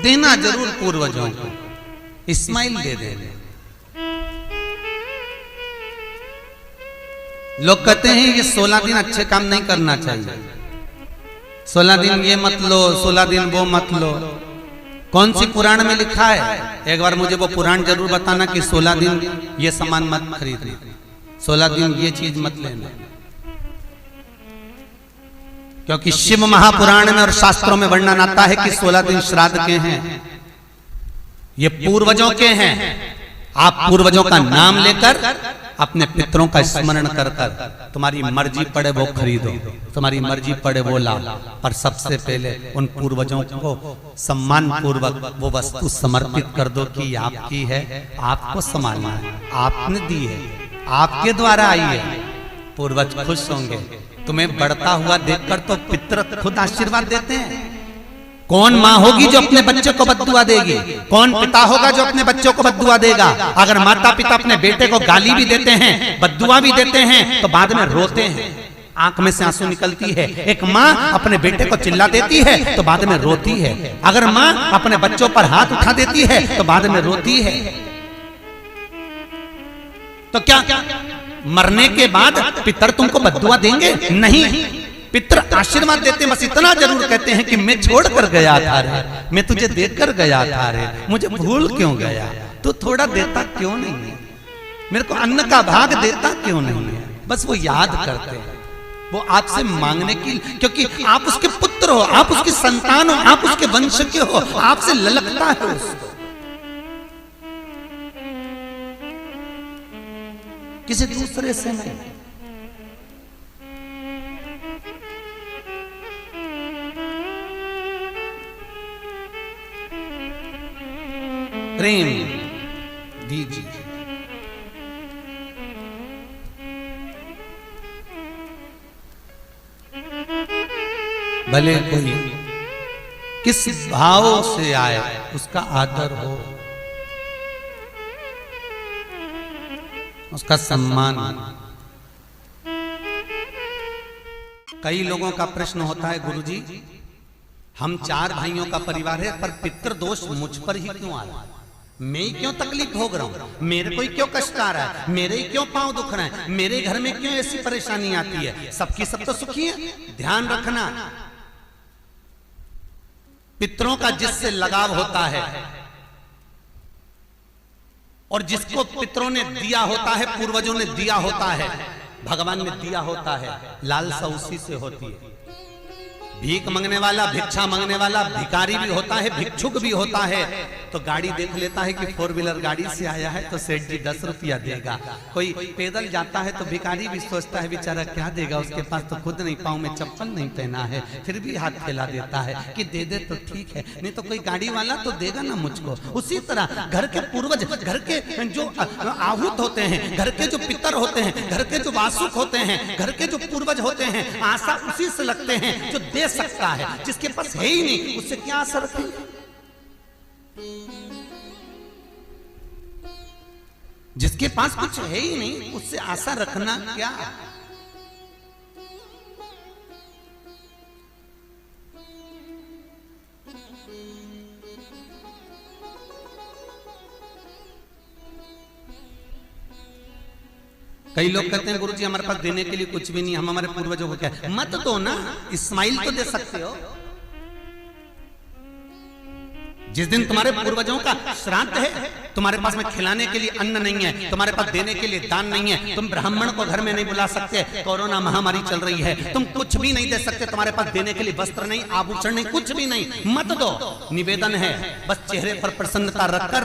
देना जरूर पूर्वजों को, इस्माइल दे देना। लोग कहते हैं ये 16 दिन अच्छे काम नहीं करना चाहिए, 16 दिन ये मत लो, 16 दिन वो मत लो। कौन सी पुराण में लिखा है? एक बार मुझे वो पुराण जरूर बताना कि 16 दिन ये सामान मत खरीदना, 16 दिन ये चीज मत लेना। क्योंकि शिव महापुराण में और शास्त्रों में वर्णन आता है कि 16 दिन श्राद्ध के हैं, ये पूर्वजों के हैं। आप पूर्वजों का नाम लेकर अपने पितरों का स्मरण कर कर तुम्हारी मर्जी पड़े वो खरीदो, तुम्हारी मर्जी पड़े वो लाओ, पर सबसे पहले उन पूर्वजों को सम्मान पूर्वक वो वस्तु समर्पित कर दो कि आपकी है, आपको संभालना है, आपने दी है, आपके द्वारा आई है। पूर्वज खुश होंगे। तुम्हें बढ़ता हुआ देखकर तो पितर खुद आशीर्वाद देते हैं। कौन माँ होगी जो अपने बच्चे को बद्दुआ देगी? कौन पिता होगा जो अपने बच्चों को बद्दुआ देगा? अगर माता पिता अपने बेटे को गाली भी देते हैं, बद्दुआ भी देते हैं, तो बाद में रोते हैं, आंख में से आंसू निकलती है। एक माँ अपने बेटे को चिल्ला देती है तो बाद में रोती है। अगर माँ अपने बच्चों पर हाथ उठा देती है तो बाद में रोती है। तो क्या मरने के बाद पितर तुमको बद्दुआ देंगे? नहीं, पितर आशीर्वाद देते, बस इतना जरूर कहते हैं कि मैं छोड़ कर गया था रे, मैं तुझे देकर गया था रे, मुझे भूल क्यों गया? तू थोड़ा देता क्यों नहीं है? मेरे को अन्न का भाग देता क्यों नहीं है? बस वो याद करते हैं, वो आपसे मांगने की, क्योंकि आप उसके पुत्र हो, आप उसकी संतान हो, आप उसके वंश के हो, आपसे ललकता है उसको, किसी दूसरे से नहीं। प्रेम दीजिए। भले कोई किस भाव से आए उसका आदर हो, उसका सम्मान। कई लोगों का प्रश्न होता है, गुरुजी हम 4 भाइयों का परिवार है, पर पितृ दोष मुझ पर ही क्यों आ रहा है? मैं ही क्यों तकलीफ भोग रहा हूं? मेरे को ही क्यों कष्ट आ रहा है? मेरे ही क्यों पांव दुख रहे हैं? मेरे घर में क्यों ऐसी परेशानी आती है? सबकी सब तो सुखी है। ध्यान रखना, पितरों का जिससे लगाव होता है और जिसको पितरों ने दिया होता है, पूर्वजों ने दिया होता है, भगवान ने दिया होता है, लालसा उसी से होती है। भीख मांगने वाला, भिक्षा मांगने वाला भिखारी भी होता है, भिक्षुक भी होता है। तो गाड़ी देख लेता है कि 4 व्हीलर गाड़ी से आया है तो सेठ जी 10 रुपया देगा। कोई पैदल जाता है तो भिखारी भी सोचता है बेचारा क्या देगा, उसके पास तो खुद नहीं, पाँव में चप्पल नहीं पहना है, फिर भी हाथ फैला देता है कि दे दे तो ठीक है, नहीं तो कोई गाड़ी वाला तो देगा ना मुझको। उसी तरह घर के पूर्वज, घर के जो आहूत होते हैं, घर के जो पितर होते हैं, घर के जो वासुक होते हैं, घर के जो पूर्वज होते हैं, आशा उसी से लगते हैं जो दे सकता है। जिसके पास है ही नहीं उससे क्या आशा रखेंगे? जिसके पास कुछ है ही नहीं उससे आशा रखना क्या? कई लोग कहते हैं गुरुजी हमारे पास देने के लिए कुछ भी नहीं, हम हमारे पूर्वजों को क्या? मत दो ना, इस्माइल तो दे सकते हो। जिस दिन तुम्हारे पूर्वजों का श्राद्ध है, तुम्हारे पास में खिलाने के लिए अन्न नहीं है, तुम्हारे पास देने के लिए दान नहीं है, तुम ब्राह्मण को घर में नहीं बुला सकते, कोरोना महामारी चल रही है, तुम कुछ भी नहीं दे सकते, तुम्हारे पास देने के लिए वस्त्र नहीं, आभूषण नहीं, कुछ भी नहीं, मत दो। निवेदन है बस चेहरे पर प्रसन्नता रखकर,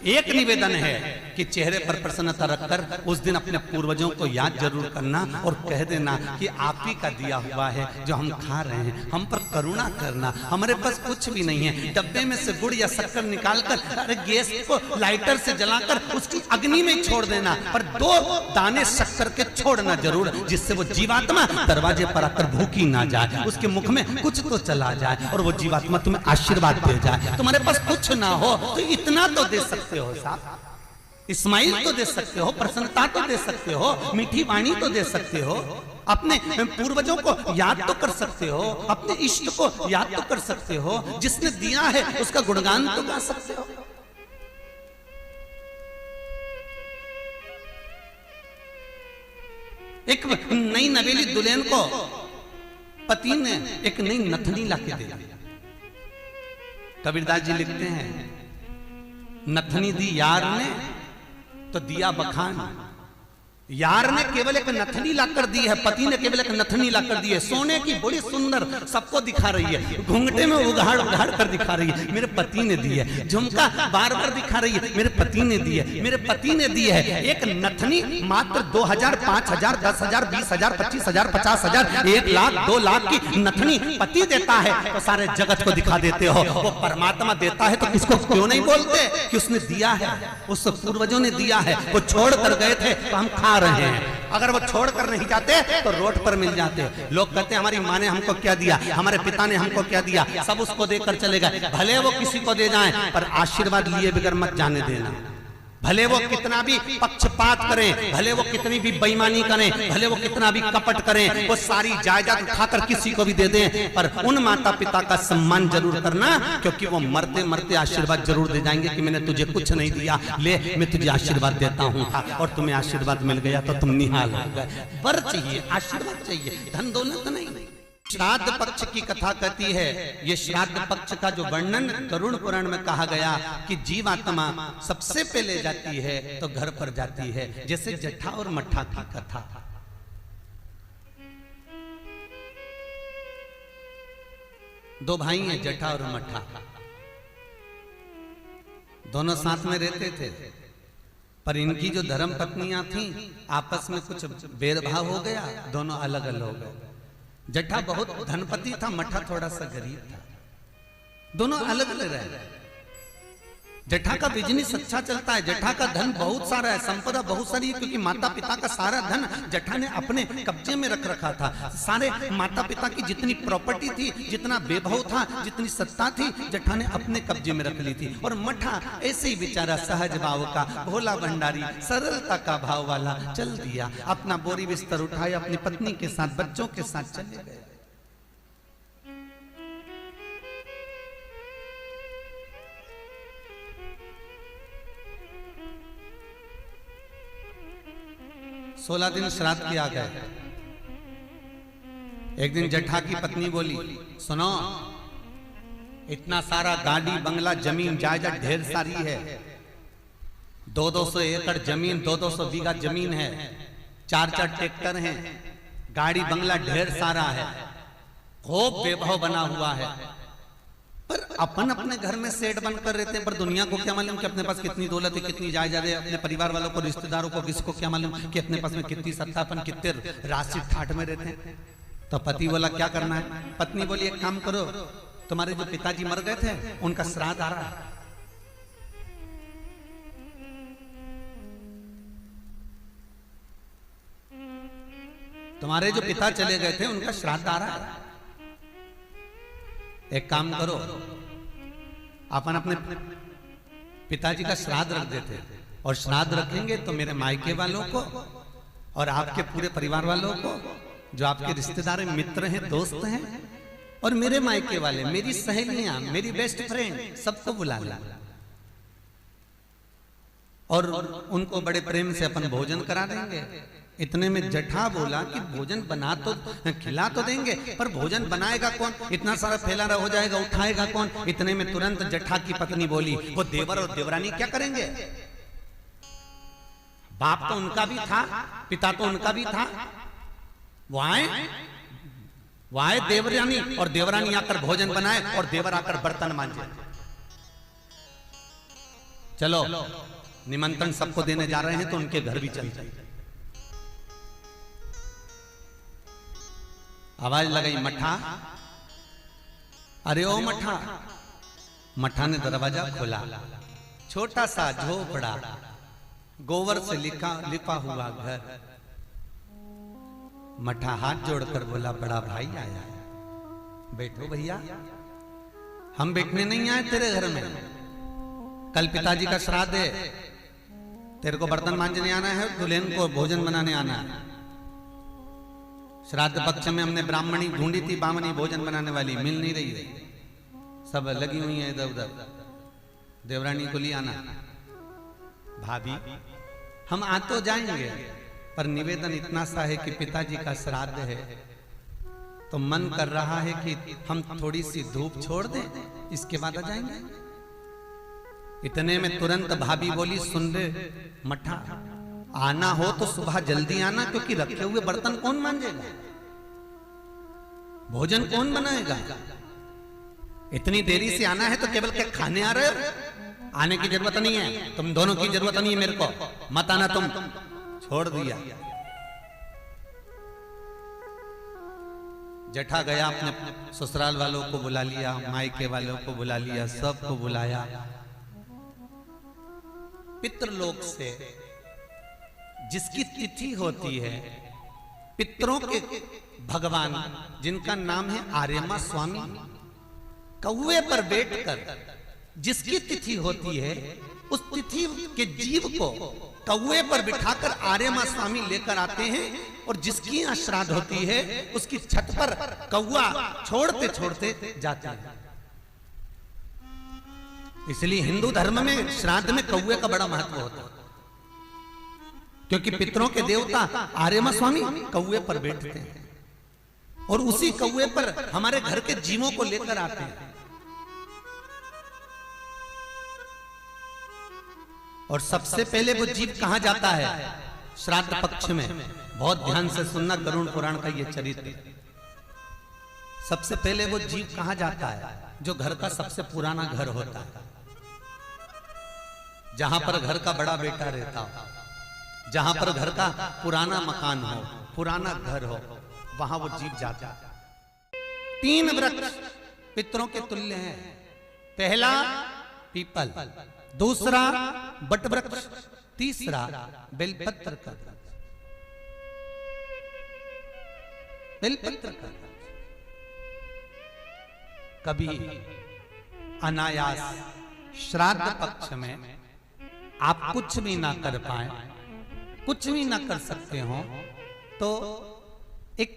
एक निवेदन है कि चेहरे पर प्रसन्नता रखकर उस दिन अपने पूर्वजों को याद जरूर करना और कह देना कि आप ही का दिया हुआ है जो हम खा रहे हैं, हम पर करुणा करना। हमारे पास कुछ भी नहीं है, डब्बे में से गुड़ या शक्कर निकालकर अरे गैस को लाइटर से जलाकर उसकी अग्नि में छोड़ देना, पर 2 दाने शक्कर के छोड़ना जरूर, जिससे वो जीवात्मा दरवाजे पर आकर भूखी ना जाए, उसके मुख में कुछ तो चला जाए और वो जीवात्मा तुम्हें आशीर्वाद दे जाए। तुम्हारे पास कुछ ना हो तो इतना तो दे सकते हो साहब। स्माइल तो दे सकते हो, प्रसन्नता तो दे सकते हो, मीठी वाणी तो दे सकते हो, अपने पूर्वजों को याद तो कर सकते हो, अपने इष्ट को याद तो कर सकते हो, जिसने दिया है उसका गुणगान तो गा सकते हो। एक नई नवेली दुल्हन को पति ने एक नई नथनी लाके दे दी। कबीरदास जी लिखते हैं, नथनी दी यार ने तो दिया बखान। यार ने केवल एक नथनी लाकर दी है, पति ने केवल एक नथनी लाकर दी है, सोने की बड़ी सुंदर, सबको दिखा रही है, घूंघटे में उघाड़ उघाड़ कर दिखा रही है, मेरे पति ने दी है। झुमका बार बार दिखा रही है, मेरे पति ने दी है, मेरे पति ने दी है। एक नथनी मात्र 2000, 5000, 10,000, 20,000, 25,000, 50,000, 1 लाख, 2 लाख की नथनी पति देता है तो सारे जगत को दिखा देते हो। वो परमात्मा देता है तो किसको क्यों नहीं बोलते कि उसने दिया है, उस पूर्वजों ने दिया है। वो छोड़ कर गए थे तो हम खा रहे हैं, अगर वो छोड़कर नहीं जाते तो रोड पर मिल जाते। लोग कहते हैं हमारी माँ ने हमको क्या दिया, हमारे पिता ने हमको क्या दिया, सब उसको देकर चले गए। भले वो किसी को दे जाएं पर आशीर्वाद लिए बगैर मत जाने देना। भले वो कितना भी पक्षपात करें, भले वो कितनी भी बेईमानी करें, भले वो कितना भी कपट करें, वो सारी जायदाद उठाकर किसी को भी दे दें, पर उन माता पिता का सम्मान जरूर करना, क्योंकि वो मरते मरते आशीर्वाद जरूर दे जाएंगे कि मैंने तुझे कुछ नहीं दिया, ले मैं तुझे आशीर्वाद देता हूँ। और तुम्हें आशीर्वाद मिल गया तो तुम निहाल हो गए। वर चाहिए, आशीर्वाद चाहिए, धन दौलत नहीं। श्राद्ध पक्ष की कथा कहती है, ये श्राद्ध पक्ष का जो वर्णन गरुड़ पुराण में कहा गया कि जीवात्मा सबसे पहले जाती है तो घर पर जाती है, जैसे जट्ठा और मट्ठा की कथा। दो भाई हैं, जट्ठा और मट्ठा, दोनों साथ में रहते थे, पर इनकी जो धर्म पत्नियां थीं आपस में कुछ भेदभाव हो गया, दोनों अलग अलग हो गए। जट्ठा बहुत धनपति था, मट्ठा थोड़ा सा गरीब था, दोनों अलग अलग रहे। जट्ठा का बिजनेस अच्छा चलता है, जट्ठा का धन बहुत सारा है, संपदा बहुत सारी है, क्योंकि माता पिता का सारा धन जट्ठा ने अपने कब्जे में रख रखा था। सारे माता पिता की जितनी प्रॉपर्टी थी, जितना वैभव था, जितनी सत्ता थी, जट्ठा ने अपने कब्जे में रख ली थी। और मट्ठा ऐसे ही बेचारा सहज भाव का, भोला भंडारी, सरलता का भाव वाला चल दिया, अपना बोरी बिस्तर उठाया, अपनी पत्नी के साथ, बच्चों के साथ चले गए। सोलह दिन श्राद्ध किया गया। एक दिन जट्ठा की पत्नी बोली, सुनो, इतना सारा गाड़ी बंगला जमीन जायदाद ढेर सारी है, 200 एकड़ जमीन, 200 बीघा जमीन है, 4 ट्रैक्टर हैं, गाड़ी बंगला ढेर सारा है, खूब वैभव बना हुआ है, पर अपन अपने घर में सेठ बनकर रहते हैं, पर दुनिया को क्या मालूम कि अपने पास कितनी दौलत है, कितनी जायदाद है, अपने परिवार वालों को, रिश्तेदारों को, किसको क्या मालूम कि अपने पास में कितनी सत्ता, अपन कितने राशि ठाठ में रहते हैं। तो पति बोला क्या करना है, पत्नी बोली एक काम करो, तुम्हारे जो पिताजी मर गए थे उनका श्राद्ध आ रहा है, तुम्हारे जो पिता चले गए थे उनका श्राद्ध आ रहा है, एक काम करो, अपन अपने पिताजी का श्राद्ध रख देते, और श्राद्ध रखेंगे तो मेरे मायके वालों को और आपके पूरे परिवार वालों को, जो आपके रिश्तेदार हैं, मित्र हैं, दोस्त हैं, और मेरे मायके वाले, मेरी सहेलियां, मेरी बेस्ट फ्रेंड, सबको बुला ला, और उनको बड़े प्रेम से अपन भोजन करा देंगे। इतने में जट्ठा बोला कि भोजन बना तो खिला तो देंगे, पर भोजन बनाएगा कौन, इतना सारा फैला हो जाएगा, उठाएगा कौन। इतने में तुरंत जट्ठा की पत्नी बोली, वो देवर और देवरानी क्या करेंगे, बाप तो उनका भी था, पिता तो उनका भी था, वो आए देवरानी, और देवरानी आकर भोजन बनाए और देवर आकर बर्तन मांजे। चलो निमंत्रण सबको देने जा रहे हैं तो उनके घर भी चल जाए। आवाज लगाई मट्ठा, अरे ओ मट्ठा। मट्ठा ने दरवाजा खोला, छोटा सा झोपड़ा, गोबर से लिपा हुआ घर। मट्ठा हाथ जोड़कर बोला, बड़ा भाई आया है, बैठो भैया, हम बैठने नहीं आए तेरे घर में, कल पिताजी का श्राद्ध है, तेरे को बर्तन मांजने आना है, दुल्हन को भोजन बनाने आना है। श्राद्ध पक्ष में हमने ब्राह्मणी ढूंढी थी, बामनी भोजन बनाने वाली मिल नहीं रही है, सब लगी हुई है इधर उधर। देवरानी को ले आना। भाभी हम आ तो जाएंगे, पर निवेदन इतना सा है कि पिताजी का श्राद्ध है, तो मन कर रहा है कि हम थोड़ी सी धूप छोड़ दें, इसके बाद आ जाएंगे। इतने में तुरंत भाभी बोली, सुन रे मठा, आना हो तो सुबह जल्दी आना, क्योंकि रखे हुए बर्तन कौन मांजेगा, भोजन कौन बनाएगा। इतनी देरी से आना है तो केवल क्या खाने आ रहे हो? आने की जरूरत नहीं है, तुम दोनों की जरूरत नहीं है मेरे को, मत आना तुम। छोड़ दिया। जेठा गया, अपने ससुराल वालों को बुला लिया, मायके वालों को बुला लिया, सबको बुलाया। पितृलोक से जिसकी तिथि होती है, पितरों के भगवान जिनका नाम है आर्यमा स्वामी, कौवे पर बैठकर जिसकी तिथि होती है, उस तिथि के जीव को कौवे पर बिठाकर आर्यमा स्वामी लेकर आते हैं, और जिसकी यहाँ श्राद्ध होती है उसकी छत पर कौवा छोड़ते छोड़ते जाते हैं। इसलिए हिंदू धर्म में श्राद्ध में कौवे का बड़ा महत्व होता है, क्योंकि पितरों के देवता आर्यमा स्वामी कौवे पर बैठते हैं, और उसी कौवे पर हमारे घर के जीवों को लेकर आते हैं। और सबसे पहले वो जीव कहां जाता है श्राद्ध पक्ष में? बहुत ध्यान से सुनना गरुड़ पुराण का ये चरित्र। सबसे पहले वो जीव कहां जाता है? जो घर का सबसे पुराना घर होता है, जहां पर घर का बड़ा बेटा रहता हो, जहां पर घर का पुराना मकान हो, पुराना घर हो, वहां वो जीव जाता है। 3 वृक्ष पितरों के तुल्य हैं। पहला पीपल, दूसरा बट वृक्ष, तीसरा बेलपत्र का वृक्ष। बेलपत्र का वृक्ष कभी अनायास श्राद्ध पक्ष में आप कुछ भी ना कर पाए, कुछ भी ना कर सकते हो, तो एक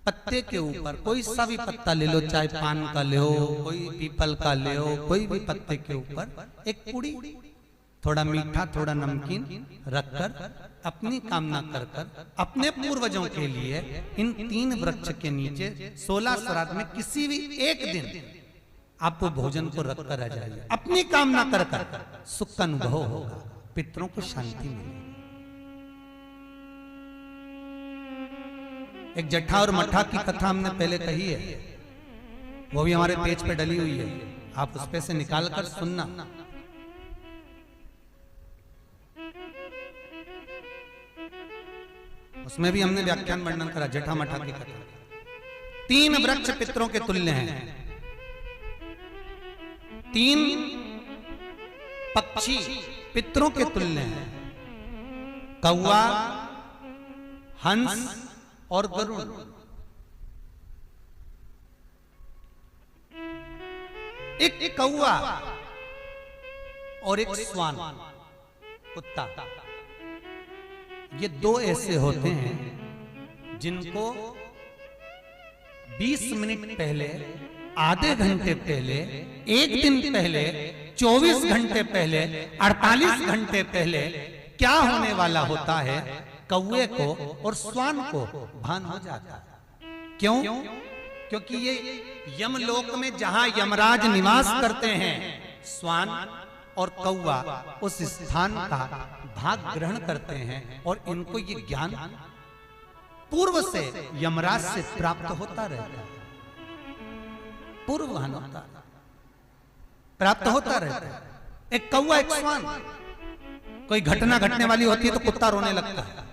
पत्ते के ऊपर कोई सा भी पत्ता ले लो, चाहे पान का ले हो, कोई पीपल का ले हो, कोई भी पत्ते के ऊपर एक पुड़ी, थोड़ा मीठा थोड़ा नमकीन रखकर अपनी कामना कर कर अपने पूर्वजों के लिए इन 3 वृक्ष के नीचे 16 श्राद्ध में किसी भी एक दिन आप वो भोजन को रखकर आ जाइए। अपनी कामना कर कर सुख का अनुभव होगा, पितरों को शांति मिलेगी। एक जट्ठा और मट्ठा की कथा हमने पहले कही है, वो भी हमारे पेज पे डली हुई है, आप उस पे से निकाल कर सुनना। उसमें भी हमने व्याख्यान वर्णन करा जट्ठा मट्ठा की कथा। 3 वृक्ष पितरों के तुल्य हैं, 3 पक्षी पितरों के तुल्य हैं, कौवा, हंस और गरुड़। एक कौवा और एक श्वान, कुत्ता, ये 2 ऐसे होते हैं जिनको 20 मिनट पहले, आधे घंटे पहले, 1 दिन पहले, 24 घंटे पहले, 48 घंटे पहले क्या होने वाला होता है, कौवे को और श्वान को भान हो जाता है। क्यों? क्योंकि ये यमलोक में जहां यमराज निवास करते हैं, श्वान और कौवा उस स्थान का भाग ग्रहण करते हैं, और इनको ये ज्ञान पूर्व से यमराज से प्राप्त होता रहता है, पूर्वभान होता प्राप्त होता रहता है। एक कौवा एक श्वान, कोई घटना घटने वाली होती है तो कुत्ता रोने लगता है,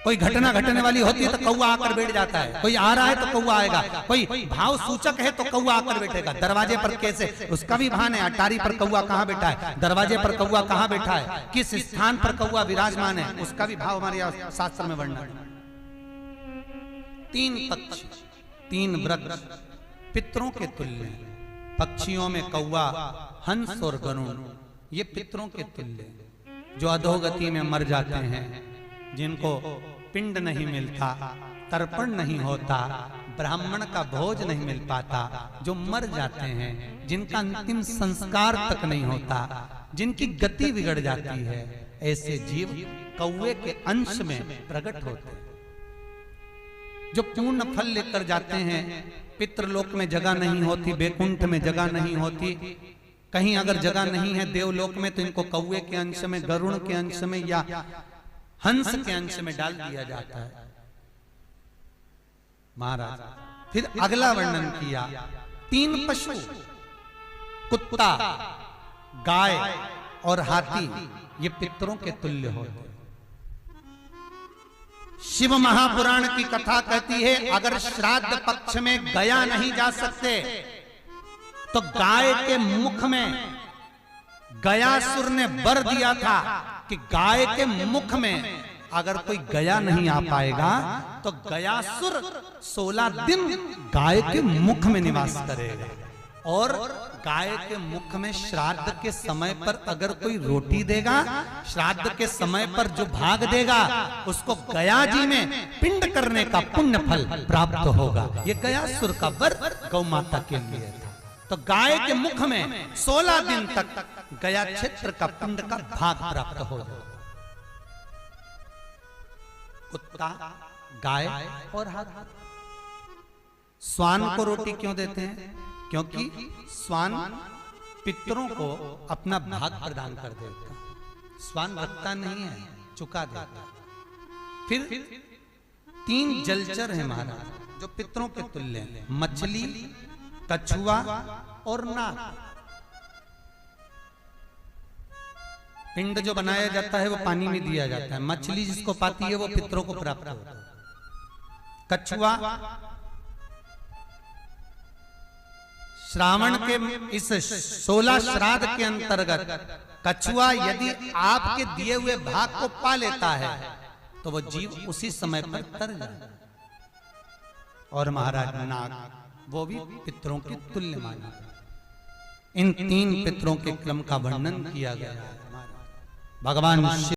कोई घटना घटने वाली होती है तो कौवा आकर बैठ जाता है, कोई आ रहा है तो कौवा आएगा, कोई भाव सूचक है तो कौवा आकर बैठेगा। दरवाजे पर कैसे, उसका भी भान है, अटारी पर कौवा कहां बैठा है, दरवाजे पर कौवा कहां बैठा है, किस स्थान पर कौवा विराजमान है, उसका भी भाव हमारे शास्त्र में वर्णन। 3 पक्षी, 3 वृक्ष पितरों के तुल्य हैं। पक्षियों में कौवा, हंस और गरुड़ ये पितरों के तुल्य, जो अधोगति में मर जाते हैं, जिनको पिंड नहीं मिलता, तर्पण नहीं होता, ब्राह्मण का भोज नहीं मिल पाता, जो मर जाते हैं, जिनका अंतिम संस्कार तक नहीं होता, जिनकी गति बिगड़ जाती है, ऐसे जीव कौवे के अंश में प्रकट होते हैं, जो पूर्ण फल लेकर जाते हैं। पितृलोक में जगह नहीं होती, बैकुंठ में जगह नहीं होती, कहीं अगर जगह नहीं है देवलोक में, तो इनको कौवे के अंश में, गरुड़ के अंश में या हंस के अंश में डाल दिया जाता है। महाराज फिर अगला वर्णन किया, 3 पशु, कुत्ता, गाय और हाथी ये पितरों के तुल्य होते। शिव महापुराण की कथा कहती है, अगर श्राद्ध पक्ष में गया नहीं जा सकते तो गाय के मुख में गयासुर ने वर दिया था कि गाय के मुख में अगर कोई गया नहीं आ पाएगा तो गयासुर 16 दिन गाय के मुख में निवास करेगा। और गाय के मुख में श्राद्ध के समय पर अगर कोई रोटी देगा, श्राद्ध के समय पर जो भाग देगा, उसको गया जी में पिंड करने का पुण्य फल प्राप्त होगा। ये गयासुर का वर गौ माता के लिए था। तो गाय के मुख में 16 दिन तक गया क्षेत्र का पिंड का भाग प्राप्त होगा। कुत्ता, गाय और हाथी। श्वान को रोटी क्यों देते हैं? क्योंकि श्वान पितरों को अपना भाग प्रदान कर देता है। श्वान रखता नहीं है, चुका देता। फिर 3 जलचर है महाराज जो पितरों के तुल्य हैं, मछली, कछुआ और नाग। पिंड जो बनाया जाता है वो पानी में दिया जाता है। मछली जिसको पाती है वो पितरों को प्राप्त होता है। कछुआ श्रावण के इस 16 श्राद्ध के अंतर्गत कछुआ यदि आपके दिए हुए भाग को पा लेता है तो वो जीव उसी समय पर तर जाए। और महाराज नाग वो भी पितरों के तुल्य माना। इन 3 पितरों के क्रम का वर्णन किया गया है। भगवान